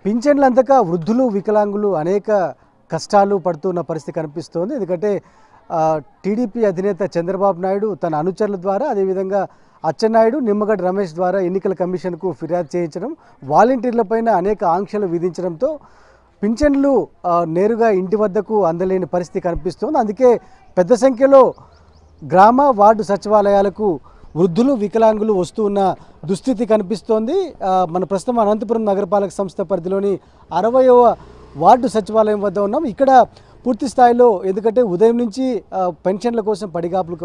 పింఛన్లు అందక వృద్ధులు వికలాంగులు అనేక కష్టాలు పడుతున్న పరిస్థితి కనిపిస్తోంది. ఎందుకంటే టీడీపీ అధినేత చంద్రబాబు నాయుడు తన అనుచరుల ద్వారా, అదేవిధంగా అచ్చెన్నాయుడు, నిమ్మగడ్డ రమేష్ ద్వారా ఎన్నికల కమిషన్కు ఫిర్యాదు చేయించడం, వాలంటీర్లపైన అనేక ఆంక్షలు విధించడంతో పింఛన్లు నేరుగా ఇంటి వద్దకు అందలేని పరిస్థితి కనిపిస్తోంది. అందుకే పెద్ద సంఖ్యలో గ్రామ వార్డు సచివాలయాలకు వృద్ధులు వికలాంగులు వస్తూ ఉన్న దుస్థితి కనిపిస్తోంది. మన ప్రస్తుతం అనంతపురం నగరపాలక సంస్థ పరిధిలోని 60వ వార్డు సచివాలయం వద్ద ఉన్నాం. ఇక్కడ పూర్తి స్థాయిలో ఎందుకంటే ఉదయం నుంచి పెన్షన్ల కోసం పడిగాపులు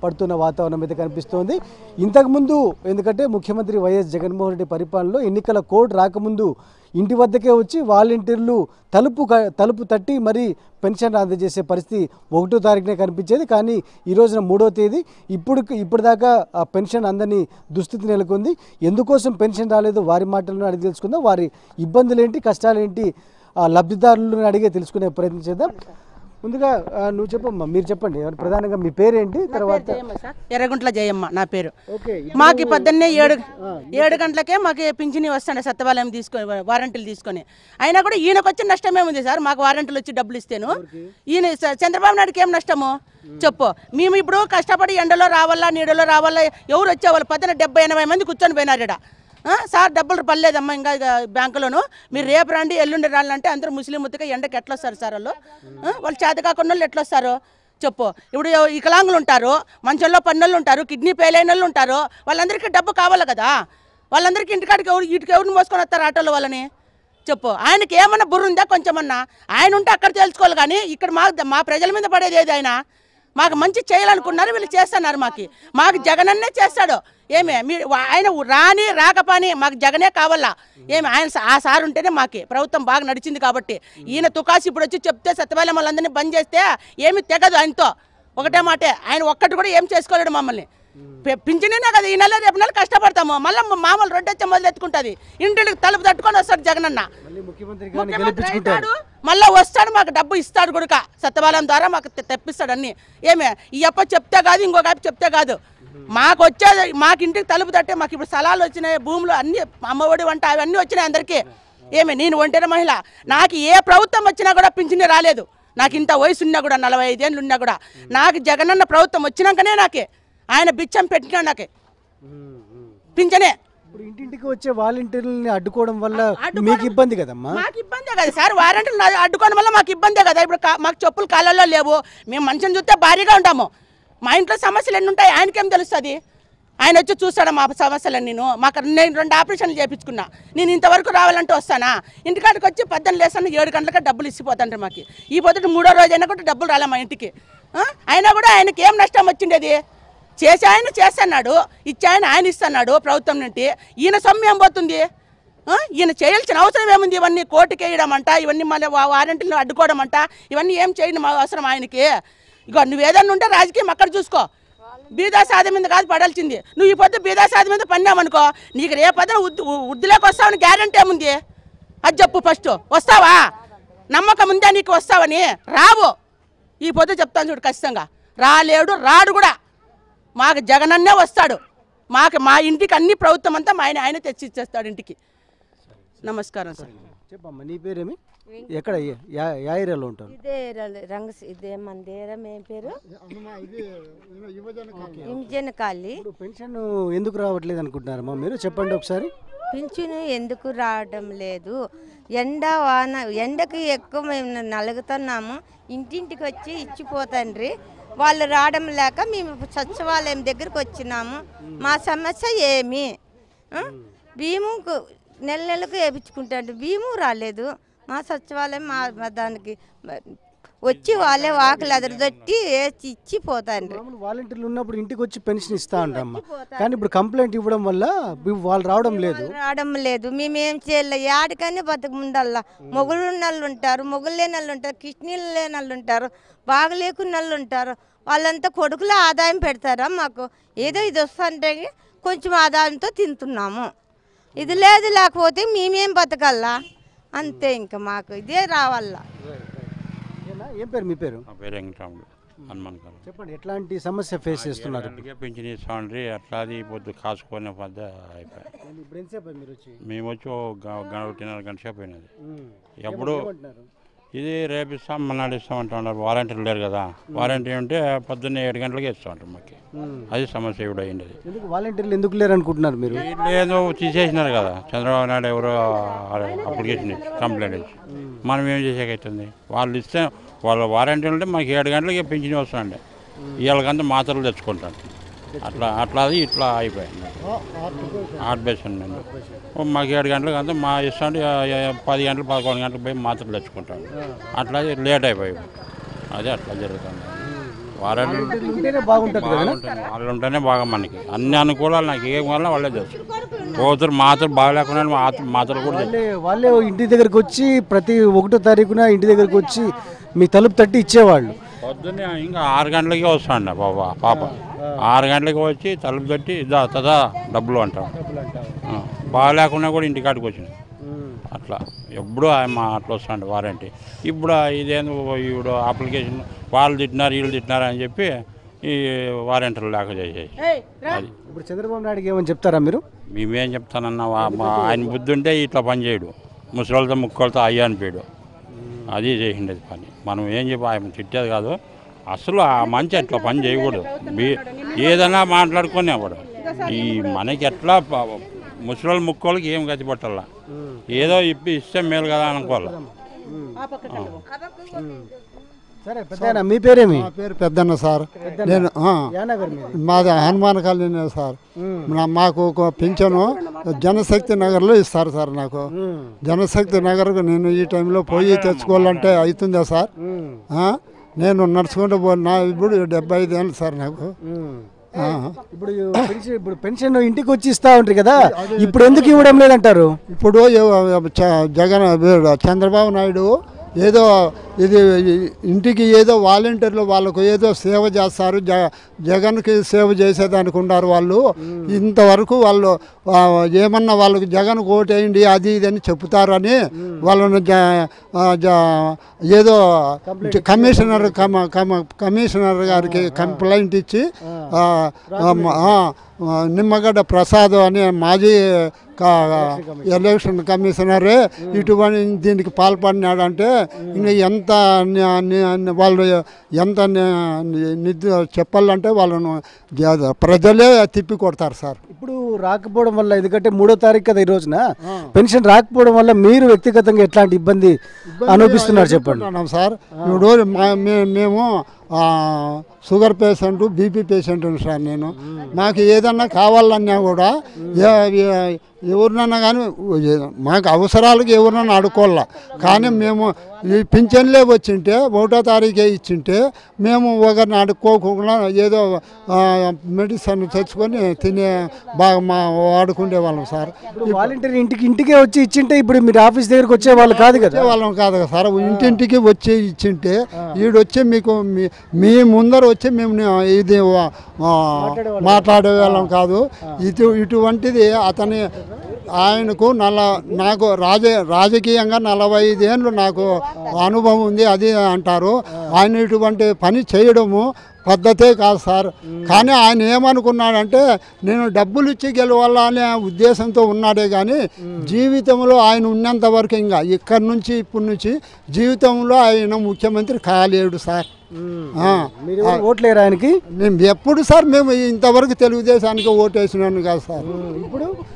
పడుతున్న వాతావరణం అయితే కనిపిస్తోంది. ఇంతకుముందు ఎందుకంటే ముఖ్యమంత్రి వైఎస్ జగన్మోహన్ రెడ్డి పరిపాలనలో ఎన్నికల కోడ్ రాకముందు ఇంటి వద్దకే వచ్చి వాలంటీర్లు తలుపు తట్టి మరీ పెన్షన్ అందజేసే పరిస్థితి 1వ తారీఖునే కనిపించేది. కానీ ఈ రోజున 3వ తేదీ ఇప్పటిదాకా పెన్షన్ అందని దుస్థితి నెలకొంది. ఎందుకోసం పెన్షన్ రాలేదు వారి మాటలను అడిగి తెలుసుకుందాం. వారి ఇబ్బందులు ఏంటి, కష్టాలు ఏంటి, లబ్ధిదారులను అడిగే తెలుసుకునే ప్రయత్నం చేద్దాం. ముందుగా నువ్వు చెప్పమ్మా, మీరు చెప్పండి ప్రధానంగా మీ పేరేంటి? తర్వాత ఎర్రగుంట్ల జయమ్మ నా పేరు. మాకు పొద్దున్నే 7 గంటలకే మాకు పింఛని వస్తాడు సత్యవాలయం తీసుకొని, వారంటీలు తీసుకొని. అయినా కూడా ఈయనకు వచ్చిన నష్టమే ఉంది సార్. మాకు వారంటీలు వచ్చి డబ్బులు ఇస్తేను ఈయన చంద్రబాబు నాయుడుకి ఏం నష్టము చెప్పు. మేము ఇప్పుడు కష్టపడి ఎండలో రావాలా నీడలో రావాలా, ఎవరు వచ్చేవాళ్ళు 70-80 మంది కూర్చొని పోయినారు. సార్ డబ్బులు పర్లేదమ్మా ఇంకా బ్యాంకులోను, మీరు రేపు రండి ఎల్లుండి రాలంటే అందరూ ముస్లిం ముద్దుగా ఎండకి ఎట్లా వస్తారు సార్? వాళ్ళు చేత కాకుండా వాళ్ళు ఎట్లా వస్తారు చెప్పు. ఇప్పుడు వికలాంగులు ఉంటారు, మంచంలో పన్నోళ్ళు ఉంటారు, కిడ్నీ ఫెయిల్ అయిన వాళ్ళు ఉంటారు, వాళ్ళందరికీ డబ్బు కావాలి కదా. వాళ్ళందరికీ ఇంటికాడికి ఎవరిని మోసుకొని వస్తారు ఆటోలో వాళ్ళని చెప్పు. ఆయనకి ఏమన్నా బుర్ర ఉందా కొంచెమన్నా? ఆయన ఉంటే అక్కడ తెలుసుకోవాలి. కానీ ఇక్కడ మా ప్రజల మీద పడేది ఏది? ఆయన మాకు మంచి చేయాలనుకున్నారు, వీళ్ళు చేస్తున్నారు. మాకు జగనన్నే చేస్తాడు. ఏమే ఆయన రాకపాని మాకు జగనే కావాలా? ఏమి ఆయన ఆ సార్ ఉంటేనే మాకు ప్రభుత్వం బాగా నడిచింది. కాబట్టి ఈయన తుకాసి ఇప్పుడు వచ్చి చెప్తే సత్యవాలయం వాళ్ళందరినీ బంద్ చేస్తే ఏమి తెగదు ఆయనతో. ఒకటే మాటే, ఆయన ఒక్కటి కూడా ఏం చేసుకోలేడు మమ్మల్ని. పింఛనేనా కదా ఈ నెల రేపు నెల కష్టపడతాము, మళ్ళీ మామూలు రొడ్డు వచ్చే మొదలెత్తుకుంటుంది. ఇంటికి తలుపు తట్టుకొని వస్తాడు జగనన్న, మళ్ళీ వస్తాడు మాకు డబ్బు ఇస్తాడు కూడా సత్యవాలయం ద్వారా మాకు తెప్పిస్తాడు అన్ని. ఏమే ఈ అప్ప చెప్తే కాదు, ఇంకొక అప్ప చెప్తే కాదు. మాకు వచ్చేది మాకు ఇంటికి తలుపు తట్టే మాకు ఇప్పుడు స్థలాలు వచ్చినాయి, భూములు అన్ని అమ్మఒడి వంట అవన్నీ వచ్చినాయి అందరికీ. ఏమే నేను ఒంటరి మహిళ, నాకు ఏ ప్రభుత్వం వచ్చినా కూడా పింఛనే రాలేదు. నాకు ఇంత వయసు ఉన్నా కూడా 45 ఏళ్ళు ఉన్నా కూడా నాకు జగనన్న ప్రభుత్వం వచ్చినాకనే నాకే ఆయన బిచ్చం పెట్టినా నాకే పింఛనే. ఇప్పుడు ఇంటింటికి వచ్చే వాలంటీర్లని అడ్డుకోవడం వల్ల మీకు ఇబ్బంది కదమ్మా? మాకు ఇబ్బందే కదా సార్, వారంటీలు అడ్డుకోవడం వల్ల మాకు ఇబ్బందే కదా. ఇప్పుడు మాకు చెప్పులు కాళ్ళల్లో లేవు, మేము మనిషిని చూస్తే భారీగా ఉంటాము. మా ఇంట్లో సమస్యలు ఎన్ని ఉంటాయి ఆయనకేం తెలుస్తుంది? ఆయన వచ్చి చూస్తాడు మా సమస్యలన్నీ. నేను 2 ఆపరేషన్లు చేయించుకున్నా. నేను ఇంతవరకు రావాలంటే వస్తానా? ఇంటికాడికి వచ్చి 10 లేస్తాను, 7 గంటలకే డబ్బులు ఇచ్చిపోతాండ్రు మాకు. ఈ పొద్దుట 3వ రోజు అయినా కూడా డబ్బులు రాలే మా ఇంటికి. అయినా కూడా ఆయనకి ఏం నష్టం వచ్చిండేది? చేసి ఆయన చేస్తున్నాడు, ఇచ్చి ఆయన ఇస్తున్నాడు ప్రభుత్వం నుండి. ఈయన సొమ్ము ఏం పోతుంది? ఈయన చేయాల్సిన అవసరం ఏముంది? ఇవన్నీ కోర్టుకి వేయడం అంట, ఇవన్నీ మళ్ళీ వారంటీలను అడ్డుకోవడం అంట, ఇవన్నీ ఏం చేయడం అవసరం ఆయనకి? ఇగో నువ్వు ఏదన్నా ఉంటే రాజకీయం అక్కడ చూసుకో. బీదా సాధి మీద కాదు పడాల్సింది. నువ్వు ఈ పొద్దు బీదా సాధి మీద పన్నామనుకో, నీకు రేపొద్దున వృద్ధిలోకి వస్తావని గ్యారంటీ ఏముంది? అది చెప్పు ఫస్ట్. వస్తావా? నమ్మకం ఉందా నీకు వస్తావని? రావు. ఈ పొద్దు చెప్తాను చూడు, ఖచ్చితంగా రాలేడు, రాడు కూడా. మాకు జగనన్నే వస్తాడు. మా ఇంటికి అన్ని ప్రభుత్వం అంతా ఆయన తెచ్చి ఇచ్చేస్తాడు ఇంటికి. నమస్కారం సార్. చెప్పమ్మా నీ పేరేమి? ఎక్కడ యా ఏరియాలో ఉంటారు? ఇదే మందేరా మేం పేరు యువజనకాలి. పెన్షన్ ఎందుకు రావట్లేదు అనుకుంటున్నారమ్మా మీరు? చెప్పండి ఒకసారి. పింఛను ఎందుకు రావడం లేదు? ఎండ వాన ఎండకి ఎక్కువ మేము నలుగుతున్నాము. ఇంటింటికి వచ్చి ఇచ్చిపోతండ్రి. వాళ్ళు రావడం లేక మేము సచివాలయం దగ్గరకు వచ్చినాము. మా సమస్య ఏమి? భీము నెలకు వేయించుకుంటాడు, భీము రాలేదు. మా సచివాలయం మా దానికి వచ్చి వాళ్ళే వాకులు అదరదొట్టి వేసి ఇచ్చిపోతాండ్రి. వాలంటీర్లు ఉన్నప్పుడు ఇంటికి వచ్చి పెన్షన్ ఇస్తా ఉంటారమ్మా, కానీ ఇప్పుడు కంప్లైంట్ ఇవ్వడం వల్ల వాళ్ళు రావడం లేదు. మేమేం చేయాలి? యాడికని బతుకుండల్లా. మొగులు వాళ్ళు ఉంటారు, మొగులు లేని వాళ్ళు ఉంటారు, కిడ్నీలు లేని వాళ్ళు ఉంటారు, బాగలేకున్న వాళ్ళు ఉంటారు. వాళ్ళంతా కొడుకుల ఆదాయం పెడతారా మాకు? ఏదో ఇది వస్తుంటే కొంచెం ఆదాయంతో తింటున్నాము. ఇది లేదు, లేకపోతే మేమేం బతకల్లా? అంతే, ఇంకా మాకు ఇదే రావాలా. ఏం పేరు మీ పేరు? హనుమాన్ కాలనీ. చెప్పండి, ఎట్లాంటి సమస్య ఫేస్ చేస్తున్నారు? అందుకే పింఛన్ ఇస్తామండి, అట్లాది పొద్దు కాసుకునే పెద్ద అయిపోయి ఇప్పుడు ఎంతసేపు మీరు వచ్చి? మేము వచ్చి ఒకటిన్నర గంట సేపు అయినది. ఎప్పుడు ఇది రేపు ఇస్తాం మన్నాడు ఇస్తామంటున్నారు. వారంటీలు లేరు కదా, వారంటీ ఉంటే పొద్దున్నే 7 గంటలకే ఇస్తామంటారు మాకు. అది సమస్య ఇప్పుడు అయింది. ఎందుకు వాలంటీర్లు ఎందుకు లేరు అనుకుంటున్నారు మీరు? ఏదో తీసేసినారు కదా చంద్రబాబు నాయుడు, ఎవరో అప్లికేషన్ ఇచ్చి కంప్లైంట్ ఇచ్చి మనం ఏం చేసేకైతుంది. వాళ్ళు ఇస్తే వాళ్ళ వారంటీ ఉంటే మాకు 7 గంటలకి పింఛన్ వస్తుందండి. వీళ్ళకంతా మాత్రలు తెచ్చుకుంటాను. అట్లా అది ఇట్లా అయిపోయింది. హార్ట్ పేషెంట్ అండి. మాకు 7 గంటలకు అంతా మా ఇష్టం 10 గంటలు 11 గంటలకు పోయి మాత్రలు తెచ్చుకుంటాను. అట్లా లేట్ అయిపోయి అదే అట్లా జరుగుతుంది. వారంటీ బాగుంటుంది, వాళ్ళు ఉంటేనే బాగా మనకి అన్ని అనుకూలాలు. నాకు ఏం వల్ల వాళ్ళే చేస్తారు. పోతారు మాత్రం బాగలేకుండా మాత్రలు కూడా వాళ్ళే ఇంటి దగ్గరకు వచ్చి ప్రతి 1వ తారీఖున ఇంటి దగ్గరకు వచ్చి మీ తలుపు తట్టి ఇచ్చేవాళ్ళు. పొద్దున్నే ఇంకా 6 గంటలకే వస్తాండి పాప 6 గంటలకి వచ్చి తలుపు తట్టి తదా డబ్బులు అంటాం. బాగాలేకుండా కూడా ఇంటికాడికి వచ్చినాయి. అట్లా ఎప్పుడు మా అట్లా వస్తాండి వారంటీ. ఇప్పుడు ఇదేందో ఇప్పుడు అప్లికేషన్ వాళ్ళు తిట్టినారు వీళ్ళు తిట్టినారు అని చెప్పి ఈ వారంటీలు లేక చేసేసి అది. ఇప్పుడు చంద్రబాబు నాయుడుకి ఏమని చెప్తారా మీరు? మేమేం చెప్తానన్నా, ఆయన బుద్ధి ఉంటే ఇట్లా పని చేయడు. ముసలితో ముక్కలతో అయ్యా అనిపోయాడు. అది చేసిండేది పని. మనం ఏం చెప్పి ఆయన తిట్టేది కాదు. అసలు ఆ మంచి అట్లా పని చేయకూడదు. ఏదైనా మాట్లాడుకునే వాడు ఈ మనకి ఎట్లా ముసలి ముక్కలకి ఏం గతి పట్టాల, ఏదో ఇస్తే మేలు కదా అనుకోవాలి. సరే పెద్దనా, మీ పేరేమి? నా పేరు పెద్దన్న సార్. నేను మాది హనుమాన్ కాలనీ సార్. మాకు ఒక పింఛను జనశక్తి నగర్లో ఇస్తారు సార్. నాకు జనశక్తి నగర్కు నేను ఈ టైంలో పోయి తెచ్చుకోవాలంటే అవుతుందా సార్? నేను నడుచుకుంటూ నా ఇప్పుడు 75 ఏళ్ళు సార్ నాకు. ఇప్పుడు పెన్షన్ ఇంటికి వచ్చి ఇస్తా ఉంటారు కదా, ఇప్పుడు ఎందుకు ఇవ్వడం లేదంటారు? ఇప్పుడు జగన్ చంద్రబాబు నాయుడు ఏదో ఇది ఇంటికి ఏదో వాలంటీర్లు వాళ్ళకు ఏదో సేవ చేస్తారు, జగన్కి సేవ చేసేదానికి ఉన్నారు వాళ్ళు. ఇంతవరకు వాళ్ళు ఏమన్నా వాళ్ళకి జగన్ ఓటేయండి అది ఇది అని చెప్తారని వాళ్ళను ఏదో కమిషనర్ గారికి కంప్లైంట్ ఇచ్చి నిమ్మగడ్డ ప్రసాద్ అనే మాజీ ఎలక్షన్ కమిషనరే ఇటువంటి దీనికి పాల్పడినాడంటే ఇంకా ఎంత వాళ్ళు ఎంత చెప్పాలంటే వాళ్ళను ప్రజలే తిప్పి కొడతారు సార్. ఇప్పుడు రాకపోవడం వల్ల, ఎందుకంటే 3వ తారీఖు కదా ఈ రోజున పెన్షన్ రాకపోవడం వల్ల మీరు వ్యక్తిగతంగా ఎట్లాంటి ఇబ్బంది అనుభవిస్తున్నారు చెప్పండి సార్. ఇప్పుడు మేము sugar patient, BP patient sir. నేను మాకు ఏదన్నా కావాలన్నా కూడా ఎవరినన్నా కానీ మాకు అవసరాలకు ఎవరినన్నా అడుకోవాలా. కానీ మేము ఈ పింఛన్లే వచ్చింటే 1వ తారీఖే ఇచ్చింటే మేము ఒకరిని అడుక్కోకుండా ఏదో మెడిసిన్ తెచ్చుకొని తినే బాగా వాడుకునే వాళ్ళం సార్. వాలంటీర్ ఇంటికే వచ్చి ఇచ్చింటే ఇప్పుడు మీరు ఆఫీస్ దగ్గరకు వచ్చే వాళ్ళు కాదు కదా? వాళ్ళం కాదు కదా సార్. ఇంటింటికి వచ్చి ఇచ్చింటే ఈడొచ్చి మీకు మీ ముందర వచ్చి మేము ఇది మాట్లాడే వాళ్ళం కాదు. ఇటువంటిది అతని ఆయనకు నాకు రాజకీయంగా 45 ఏళ్ళు నాకు అనుభవం ఉంది అది అంటారు. ఆయన ఇటువంటి పని చేయడము పద్ధతే కాదు సార్. కానీ ఆయన ఏమనుకున్నాడంటే నేను డబ్బులు ఇచ్చి గెలవాలనే ఉద్దేశంతో ఉన్నాడే కానీ జీవితంలో ఆయన ఉన్నంత వరకు ఇంకా ఇక్కడి నుంచి ఇప్పటి నుంచి జీవితంలో ఆయన ముఖ్యమంత్రి కాలేడు సార్. ఓట్లేరు ఆయనకి? మేము ఎప్పుడు సార్ మేము ఇంతవరకు తెలుగుదేశానికి ఓటేసినాను కాదు సార్.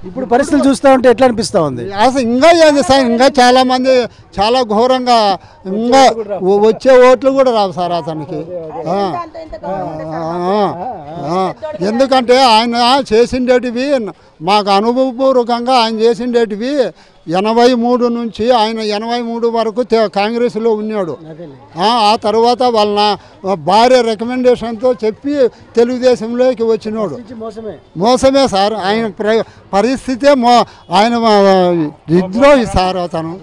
ఇప్పుడు పరిస్థితులు చూస్తూ ఉంటే ఎట్లా అనిపిస్తూ ఉంది? అసలు ఇంకా ఏంది సార్, ఇంకా చాలామంది చాలా ఘోరంగా ఇంకా వచ్చే ఓట్లు కూడా రావు సార్ అతనికి. ఎందుకంటే ఆయన చేసిండేటివి మాకు అనుభవపూర్వకంగా ఆయన చేసిండేటివి 83 నుంచి ఆయన 83 వరకు కాంగ్రెస్లో ఉన్నాడు. ఆ తర్వాత వాళ్ళ భార్య రికమెండేషన్తో చెప్పి తెలుగుదేశంలోకి వచ్చినాడు. మోసమే సార్. ఆయన పరిస్థితే ఆయన విద్రోహి సార్ అతను.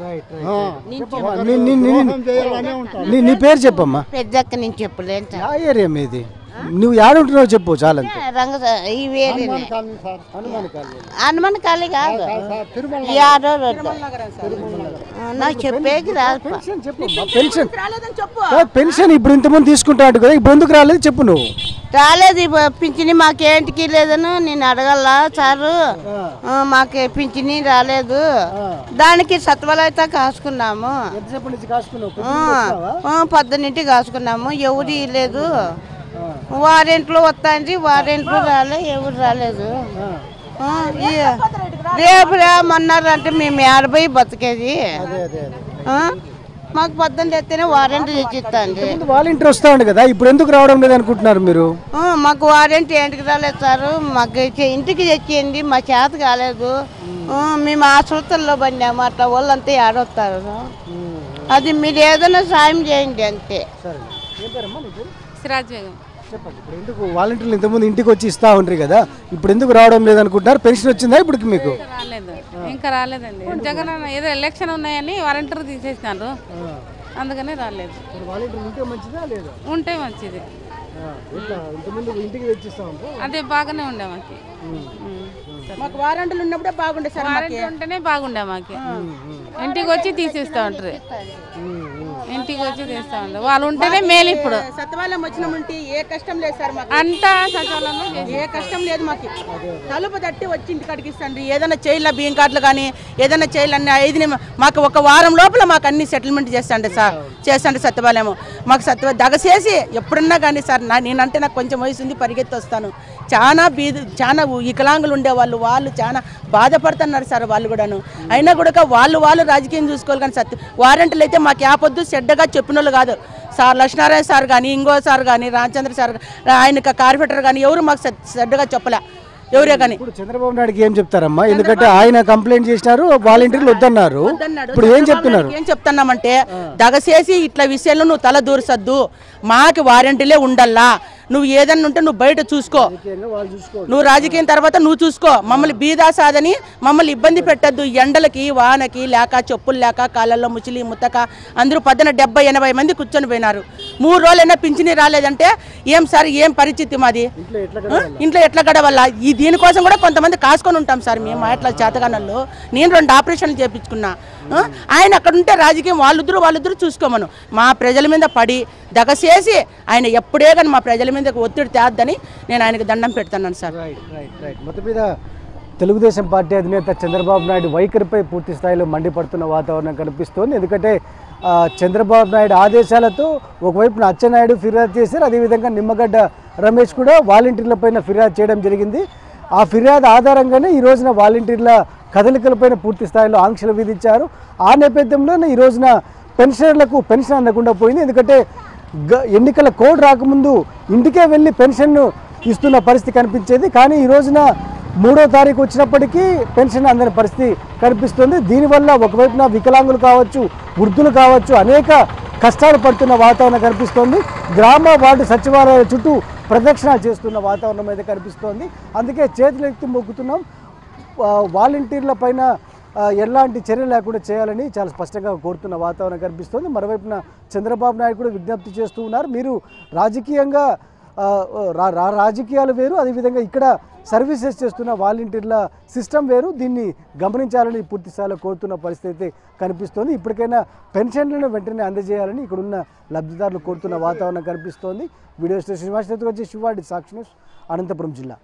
నీ పేరు చెప్పమ్మా. పెద్దక్క నుంచి చెప్పలేదు. ఏరియా మీది? నువ్వు ఏడుంటున్నావు చెప్పు చాలా రంగ ఈ వేరే హనుమాన్ కాలనీ కాదు యాడో రోడ్డు నాకు చెప్పేకి రాదు పెన్షన్ పెన్షన్ ఇప్పుడు ఇంతమంది తీసుకుంటా కదా ఇప్పుడు ఎందుకు రాలేదు చెప్పు నువ్వు రాలేదు పింఛని మాకేంటికి లేదని నేను అడగల సారు మాకు పింఛని రాలేదు దానికి సత్వలైతే కాసుకున్నాము పొద్దున్నింటి కాసుకున్నాము ఎవరు లేదు వారెంట్లో వస్తాంది వారెంట్లో ఎవరు రాలేదు రేపు రామన్నారంటే మేము ఏడబోయి బతికేది మాకు పొద్దున్న తెస్తేనే వారెంట్ తెచ్చిస్తాండి వాలంటీర్ వస్తా ఉండే కదా ఇప్పుడు ఎందుకు రావడం లేదు అనుకుంటున్నారు మీరు మాకు వారెంట్ ఏంటికి రాలేదు సార్ మాకు ఇంటికి తెచ్చేయండి మా చేత కాలేదు మేము ఆసుపత్రుల్లో పడినాము అట్లా వాళ్ళంతా ఏడొస్తారు అది మీరు ఏదైనా సాయం చేయండి అంతే చెప్పండి ఇప్పుడు ఎందుకు వాలంటీర్లు ఇంతకుముందు ఇంటికి వచ్చి ఇస్తా ఉంటారు కదా ఇప్పుడు ఎందుకు రావడం లేదు అనుకుంటున్నారు పెన్షన్ వచ్చిందా ఇప్పుడు మీకు రాలేదు ఇంకా రాలేదండి జగన్ ఏదో ఎలక్షన్ ఉన్నాయని వాలంటీర్ తీసేసినారు అందుకనే రాలేదు ఉంటే మంచిది అదే బాగానే ఉండే మాకు మాకు వారంటీలు ఉన్నప్పుడే బాగుండే సార్ వారంటీ ఉంటేనే బాగుండే మాకు ఇంటికి వచ్చి తీసేస్తా ఉంటారు ఇంటికి వచ్చి తీస్తా ఉంటారు వాళ్ళు ఉంటేనే మేలు ఇప్పుడు సత్యవాలయం వచ్చినామంటే ఏ కష్టం లేదు సార్ మాకు అంతా సచివాలయంలో ఏ కష్టం లేదు మాకు తలుపు తట్టి వచ్చి ఇంటికి అడిగిస్తాండి ఏదైనా చేయాల బియ్యం కార్డులు కానీ ఏదైనా చేయాలన్నీ 5 మాకు ఒక వారం లోపల మాకు అన్ని సెటిల్మెంట్ చేస్తాండి సార్ చేస్తాండి సత్యవాలయం మాకు దగసేసి ఎప్పుడన్నా కానీ సార్ నేనంటే నాకు కొంచెం వయసు ఉంది పరిగెత్తి వస్తాను చాలా వికలాంగులు ఉండేవాళ్ళు వాళ్ళు చాలా బాధపడుతున్నారు సార్ వాళ్ళు కూడాను అయినా కూడా వాళ్ళు రాజకీయం చూసుకోవాలి కానీ వారంటీలు అయితే మాకు యాపొద్దు చెడ్డగా చెప్పిన వాళ్ళు కాదు సార్ లక్ష్మీనారాయణ సార్ కానీ ఇంకో సార్ కానీ రామచంద్ర సార్ ఆయన కార్పొరేటర్ కానీ ఎవరు మాకు చెడ్డగా చెప్పలే ఎవరే కానీ ఇప్పుడు చంద్రబాబు నాయుడుకి ఏం చెప్తారమ్మా ఎందుకంటే ఆయన కంప్లైంట్ చేసినారు వాలంటీర్లు వద్దన్నారు ఇప్పుడు ఏం చెప్తున్నారు ఏం చెప్తున్నామంటే దగసేసి ఇట్లా విషయంలో నువ్వు తల దూరసద్దు మాకు వారంటీలే ఉండల్లా నువ్వు ఏదన్నా ఉంటే నువ్వు బయట చూసుకో నువ్వు రాజకీయం తర్వాత నువ్వు చూసుకో మమ్మల్ని బీదాసాదని మమ్మల్ని ఇబ్బంది పెట్టద్దు ఎండలకి వానకి లేక చెప్పులు లేక కాళ్ళల్లో ముచిలి ముత్తక అందరూ 70-80 మంది కూర్చొని పోయినారు 3 రోజులైనా పింఛని రాలేదంటే ఏం సార్ ఏం పరిస్థితి మాది ఇంట్లో ఎట్లా గడవల్ల ఈ దీనికోసం కూడా కొంతమంది కాసుకొని ఉంటాం సార్ మేము అట్లా చేతగానల్లో నేను 2 ఆపరేషన్లు చేయించుకున్నా ఆయన అక్కడ ఉంటే రాజకీయం వాళ్ళిద్దరూ చూసుకోమను మా ప్రజల మీద పడి దగసేసి ఆయన ఎప్పుడే కానీ మా ప్రజల మీద ఒత్తిడి తేద్దని నేను ఆయనకు దండం పెడుతున్నాను సార్ మొత్తం మీద తెలుగుదేశం పార్టీ అధినేత చంద్రబాబు నాయుడు వైఖరిపై పూర్తి స్థాయిలో మండిపడుతున్న వాతావరణం కనిపిస్తోంది ఎందుకంటే చంద్రబాబు నాయుడు ఆదేశాలతో ఒకవైపున అచ్చెన్నాయుడు ఫిర్యాదు చేశారు అదేవిధంగా నిమ్మగడ్డ రమేష్ కూడా వాలంటీర్లపైన ఫిర్యాదు చేయడం జరిగింది ఆ ఫిర్యాదు ఆధారంగానే ఈ రోజున వాలంటీర్ల కదలికలపైన పూర్తి స్థాయిలో ఆంక్షలు విధించారు ఆ నేపథ్యంలోనే ఈ రోజున పెన్షనర్లకు పెన్షన్ అందకుండా పోయింది ఎందుకంటే ఎన్నికల కోడ్ రాకముందు ఇంటికే వెళ్ళి పెన్షన్ను ఇస్తున్న పరిస్థితి కనిపించేది కానీ ఈ రోజున 3వ తారీఖు వచ్చినప్పటికీ పెన్షన్ అందని పరిస్థితి కనిపిస్తుంది దీనివల్ల ఒకవైపున వికలాంగులు కావచ్చు వృద్ధులు కావచ్చు అనేక కష్టాలు పడుతున్న వాతావరణం కనిపిస్తోంది గ్రామ వార్డు సచివాలయాల చుట్టూ ప్రదక్షిణాలు చేస్తున్న వాతావరణం అయితే కనిపిస్తోంది అందుకే చేతులు ఎత్తి మొక్కుతున్నాం వాలంటీర్ల పైన ఎలాంటి చర్య లేకుండా చేయాలని చాలా స్పష్టంగా కోరుతున్న వాతావరణం కనిపిస్తోంది మరోవైపున చంద్రబాబు నాయుడు కూడా విజ్ఞప్తి చేస్తూ ఉన్నారు మీరు రాజకీయంగా రాజకీయాలు వేరు అదేవిధంగా ఇక్కడ సర్వీసెస్ చేస్తున్న వాలంటీర్ల సిస్టమ్ వేరు దీన్ని గమనించాలని పూర్తి స్థాయిలో కోరుతున్న పరిస్థితి అయితే కనిపిస్తోంది ఇప్పటికైనా పెన్షన్లను వెంటనే అందజేయాలని ఇక్కడున్న లబ్ధిదారులు కోరుతున్న వాతావరణం కనిపిస్తోంది వీడియో స్టేషన్ శ్రీనివాస్ వచ్చి శివాడి సాక్షి న్యూస్ అనంతపురం జిల్లా